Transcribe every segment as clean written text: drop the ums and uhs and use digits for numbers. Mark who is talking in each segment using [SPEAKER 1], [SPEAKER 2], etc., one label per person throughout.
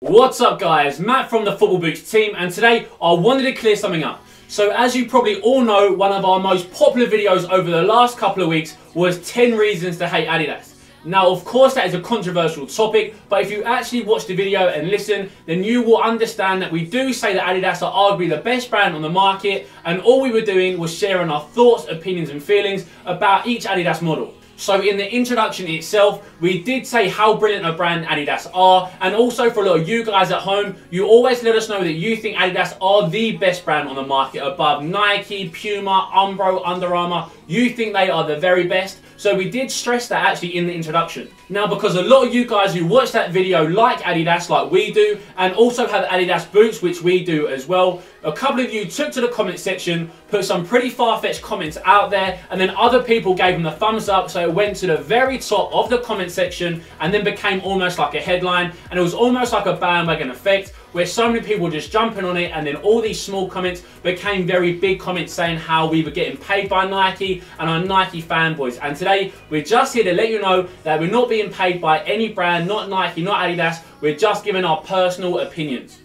[SPEAKER 1] What's up guys, Matt from the Football Boots team, and today I wanted to clear something up. So as you probably all know, one of our most popular videos over the last couple of weeks was 10 reasons to hate Adidas. Now of course that is a controversial topic, but if you actually watch the video and listen, then you will understand that we do say that Adidas are arguably the best brand on the market, and all we were doing was sharing our thoughts, opinions and feelings about each Adidas model. So in the introduction itself, we did say how brilliant a brand Adidas are, and also for a lot of you guys at home, you always let us know that you think Adidas are the best brand on the market above Nike, Puma, Umbro, Under Armour. You think they are the very best. So we did stress that actually in the introduction. Now because a lot of you guys who watch that video like Adidas like we do, and also have Adidas boots which we do as well, a couple of you took to the comment section, put some pretty far-fetched comments out there, and then other people gave them the thumbs up, so it went to the very top of the comment section and then became almost like a headline, and it was almost like a bandwagon effect where so many people were just jumping on it, and then all these small comments became very big comments saying how we were getting paid by Nike and our Nike fanboys. And today we're just here to let you know that we're not being paid by any brand, not Nike, not Adidas. We're just giving our personal opinions.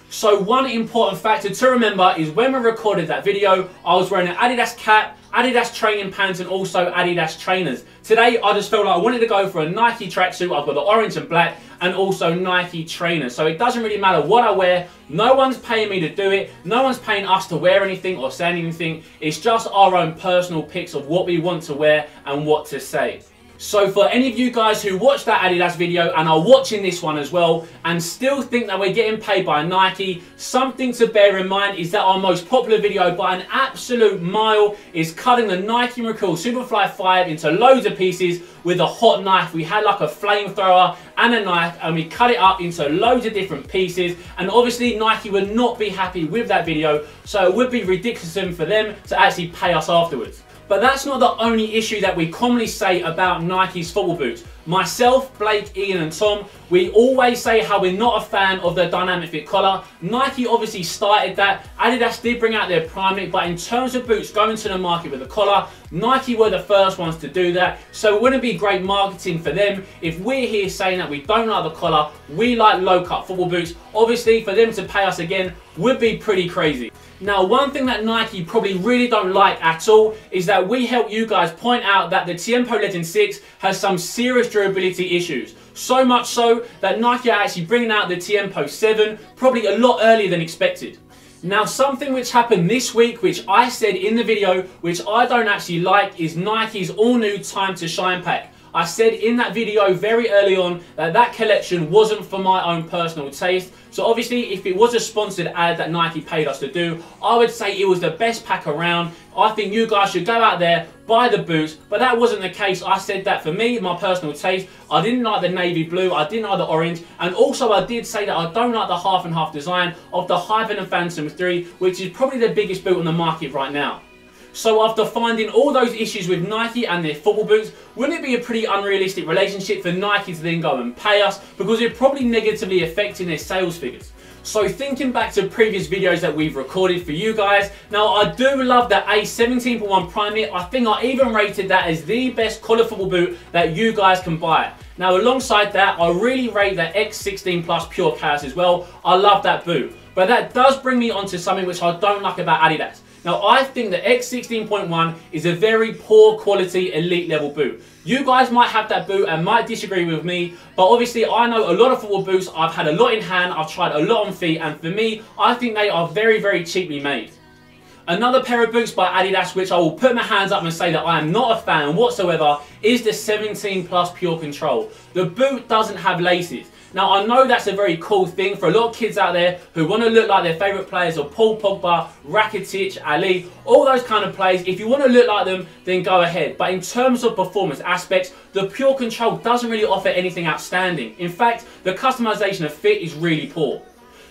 [SPEAKER 1] So one important factor to remember is when we recorded that video, I was wearing an Adidas cap, Adidas training pants and also Adidas trainers. Today I just felt like I wanted to go for a Nike tracksuit. I've got the orange and black and also Nike trainers. So it doesn't really matter what I wear. No one's paying me to do it. No one's paying us to wear anything or say anything. It's just our own personal picks of what we want to wear and what to say. So for any of you guys who watched that Adidas video and are watching this one as well and still think that we're getting paid by Nike, something to bear in mind is that our most popular video by an absolute mile is cutting the Nike Mercurial Superfly 5 into loads of pieces with a hot knife. We had like a flamethrower and a knife and we cut it up into loads of different pieces, and obviously Nike would not be happy with that video, so it would be ridiculous for them to actually pay us afterwards. But that's not the only issue that we commonly say about Nike's football boots. Myself, Blake, Ian and Tom, we always say how we're not a fan of the dynamic fit collar. Nike obviously started that. Adidas did bring out their Primeknit, but in terms of boots going to the market with a collar, Nike were the first ones to do that. So it wouldn't be great marketing for them if we're here saying that we don't like the collar, we like low cut football boots. Obviously for them to pay us again would be pretty crazy. Now one thing that Nike probably really don't like at all is that we help you guys point out that the Tiempo Legend 6 has some serious durability issues. So much so that Nike are actually bringing out the Tiempo 7 probably a lot earlier than expected. Now something which happened this week, which I said in the video, which I don't actually like, is Nike's all new Time to Shine pack. I said in that video very early on that that collection wasn't for my own personal taste. So obviously if it was a sponsored ad that Nike paid us to do, I would say it was the best pack around. I think you guys should go out there, buy the boots, but that wasn't the case. I said that for me, my personal taste, I didn't like the navy blue, I didn't like the orange, and also I did say that I don't like the half and half design of the Hyper Phantom 3, which is probably the biggest boot on the market right now. So after finding all those issues with Nike and their football boots, wouldn't it be a pretty unrealistic relationship for Nike to then go and pay us, because it's probably negatively affecting their sales figures? So thinking back to previous videos that we've recorded for you guys, now I do love the A17.1 Primeknit. I think I even rated that as the best collar football boot that you guys can buy. Now alongside that, I really rate the X16 Plus Pure Chaos as well. I love that boot. But that does bring me onto something which I don't like about Adidas. Now I think the X16.1 is a very poor quality elite level boot. You guys might have that boot and might disagree with me, but obviously I know a lot of football boots, I've had a lot in hand, I've tried a lot on feet, and for me, I think they are very, very cheaply made. Another pair of boots by Adidas which I will put my hands up and say that I am not a fan whatsoever is the 17 Plus Pure Control. The boot doesn't have laces. Now I know that's a very cool thing for a lot of kids out there who want to look like their favourite players of Paul Pogba, Rakitic, Ali, all those kind of players. If you want to look like them, then go ahead. But in terms of performance aspects, the Pure Control doesn't really offer anything outstanding. In fact, the customization of fit is really poor.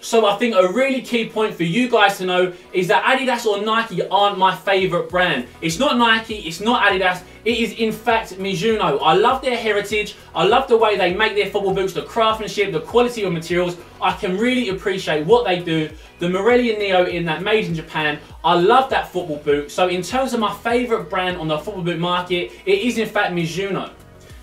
[SPEAKER 1] So I think a really key point for you guys to know is that Adidas or Nike aren't my favourite brand. It's not Nike, it's not Adidas, it is in fact Mizuno. I love their heritage, I love the way they make their football boots, the craftsmanship, the quality of materials. I can really appreciate what they do. The Morelia Neo in that made in Japan, I love that football boot. So in terms of my favourite brand on the football boot market, it is in fact Mizuno.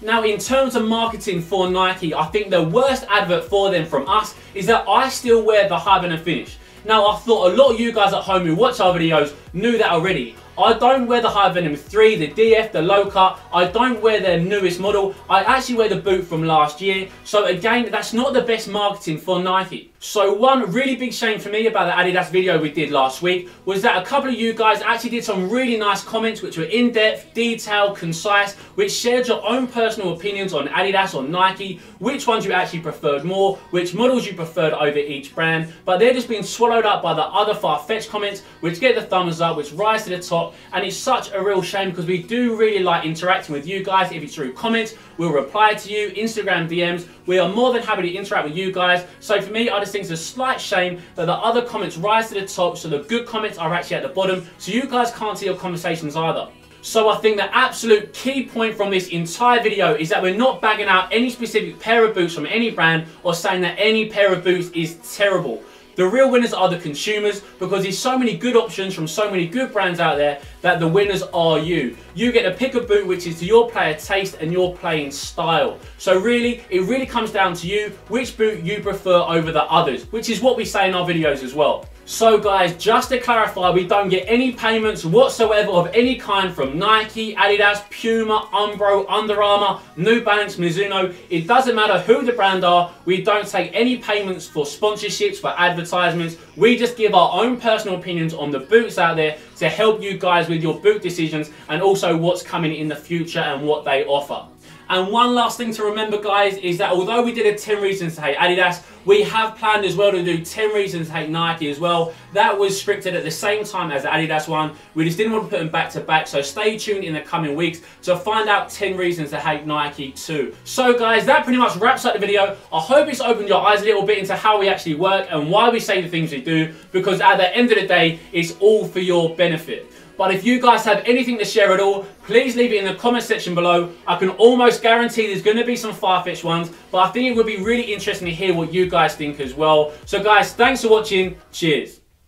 [SPEAKER 1] Now, in terms of marketing for Nike, I think the worst advert for them from us is that I still wear the High Venom Finish. Now, I thought a lot of you guys at home who watch our videos knew that already. I don't wear the High Venom 3, the DF, the low cut. I don't wear their newest model. I actually wear the boot from last year. So again, that's not the best marketing for Nike. So one really big shame for me about the Adidas video we did last week was that a couple of you guys actually did some really nice comments which were in-depth, detailed, concise, which shared your own personal opinions on Adidas or Nike, which ones you actually preferred more, which models you preferred over each brand, but they're just being swallowed up by the other far-fetched comments which get the thumbs up, which rise to the top, and it's such a real shame because we do really like interacting with you guys. If it's through comments, we'll reply to you, Instagram DMs, we are more than happy to interact with you guys. So for me, I just think it's a slight shame that the other comments rise to the top, so the good comments are actually at the bottom, so you guys can't see your conversations either. So I think the absolute key point from this entire video is that we're not bagging out any specific pair of boots from any brand or saying that any pair of boots is terrible. The real winners are the consumers, because there's so many good options from so many good brands out there that the winners are you. You get to pick a boot which is to your player taste and your playing style. So really, it really comes down to you, which boot you prefer over the others, which is what we say in our videos as well. So guys, just to clarify, we don't get any payments whatsoever of any kind from Nike, Adidas, Puma, Umbro, Under Armour, New Balance, Mizuno. It doesn't matter who the brand are, we don't take any payments for sponsorships, for advertisements. We just give our own personal opinions on the boots out there to help you guys with your boot decisions and also what's coming in the future and what they offer. And one last thing to remember, guys, is that although we did a 10 reasons to hate Adidas, we have planned as well to do 10 reasons to hate Nike as well. That was scripted at the same time as the Adidas one. We just didn't want to put them back to back, so stay tuned in the coming weeks to find out 10 reasons to hate Nike too. So guys, that pretty much wraps up the video. I hope it's opened your eyes a little bit into how we actually work and why we say the things we do, because at the end of the day, it's all for your benefit. But if you guys have anything to share at all, please leave it in the comment section below. I can almost guarantee there's going to be some far-fetched ones, but I think it would be really interesting to hear what you guys think as well. So guys, thanks for watching. Cheers.